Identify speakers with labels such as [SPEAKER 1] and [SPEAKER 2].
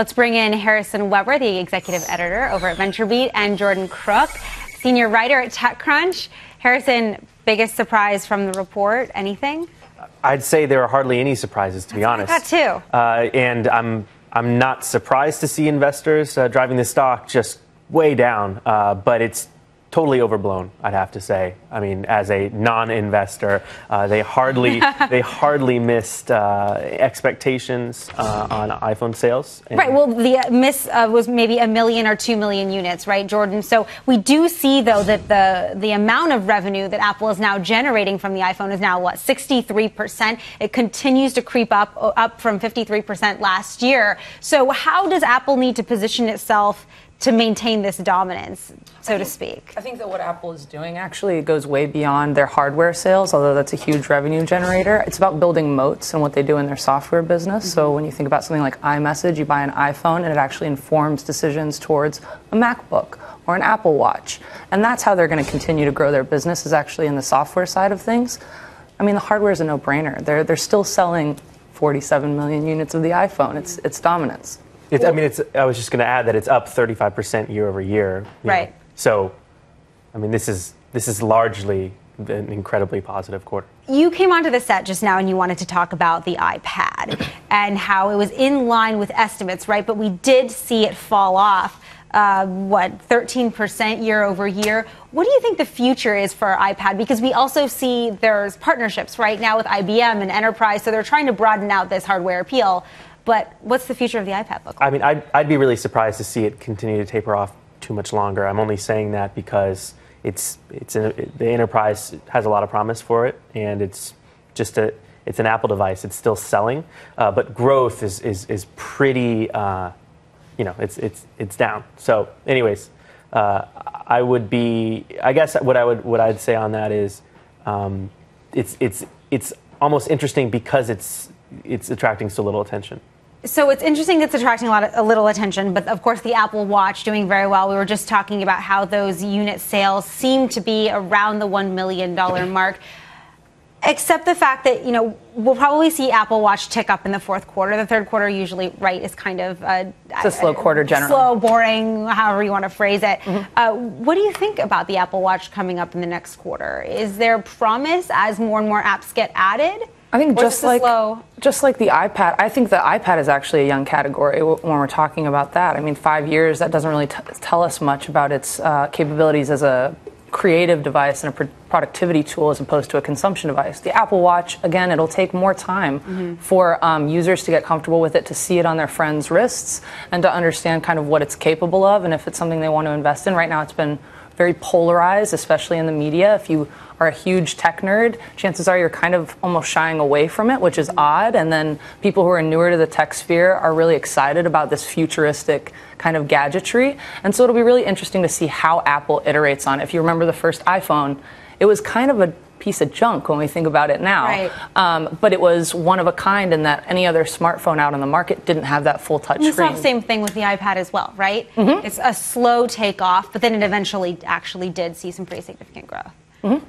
[SPEAKER 1] Let's bring in Harrison Weber, the executive editor over at VentureBeat, and Jordan Crook, senior writer at TechCrunch. Harrison, biggest surprise from the report? Anything?
[SPEAKER 2] I'd say there are hardly any surprises, to be honest.
[SPEAKER 1] I thought too.
[SPEAKER 2] And I'm not surprised to see investors driving the stock just way down, but it's totally overblown, I'd have to say. I mean, as a non-investor, they hardly missed expectations on iPhone sales.
[SPEAKER 1] Right. Well, the miss was maybe 1 million or 2 million units, right, Jordan? So we do see, though, that the amount of revenue that Apple is now generating from the iPhone is now, what, 63%? It continues to creep up from 53% last year. So how does Apple need to position itself to maintain this dominance, so to speak?
[SPEAKER 3] I think that what Apple is doing actually goes way beyond their hardware sales, although that's a huge revenue generator. It's about building moats and what they do in their software business. So when you think about something like iMessage, you buy an iPhone and it actually informs decisions towards a MacBook or an Apple Watch. And that's how they're going to continue to grow their business, is actually in the software side of things. I mean, the hardware is a no-brainer. They're still selling 47 million units of the iPhone. It's dominance.
[SPEAKER 2] I was just going to add that it's up 35% year over year.
[SPEAKER 1] Right.
[SPEAKER 2] So, I mean, this is largely an incredibly positive quarter.
[SPEAKER 1] You came onto the set just now and you wanted to talk about the iPad and how it was in line with estimates, right? But we did see it fall off, 13% year over year. What do you think the future is for iPad? Because we also see there's partnerships right now with IBM and Enterprise, so they're trying to broaden out this hardware appeal. But what's the future of the iPad look like?
[SPEAKER 2] I mean, I'd be really surprised to see it continue to taper off too much longer. I'm only saying that because the Enterprise has a lot of promise for it, and it's an Apple device. It's still selling, but growth is pretty, it's down. So, anyways, I guess what I'd say on that is, it's almost interesting because it's attracting so little attention.
[SPEAKER 1] So it's interesting it's attracting a little attention, but of course the Apple Watch doing very well. We were just talking about how those unit sales seem to be around the $1 million mark, except the fact that, we'll probably see Apple Watch tick up in the fourth quarter. The third quarter usually, right, is kind of
[SPEAKER 3] it's a slow quarter generally.
[SPEAKER 1] Slow, boring, however you want to phrase it. Mm-hmm. What do you think about the Apple Watch coming up in the next quarter? Is there promise as more and more apps get added?
[SPEAKER 3] I think just like the iPad, I think the iPad is actually a young category when we're talking about that. I mean, 5 years, that doesn't really tell us much about its capabilities as a creative device and a productivity tool as opposed to a consumption device. The Apple Watch, again, it'll take more time for users to get comfortable with it, to see it on their friends' wrists, and to understand kind of what it's capable of and if it's something they want to invest in. Right now, it's been very polarized, especially in the media. If you are a huge tech nerd, chances are you're kind of almost shying away from it, which is odd. And then people who are newer to the tech sphere are really excited about this futuristic kind of gadgetry. And so it'll be really interesting to see how Apple iterates on it. If you remember the first iPhone, it was kind of a piece of junk when we think about it now.
[SPEAKER 1] Right.
[SPEAKER 3] But it was one of a kind in that any other smartphone out on the market didn't have that full touch screen.
[SPEAKER 1] We saw the same thing with the iPad as well, right? Mm-hmm. It's a slow takeoff, but then it eventually actually did see some pretty significant growth.
[SPEAKER 3] Mm-hmm.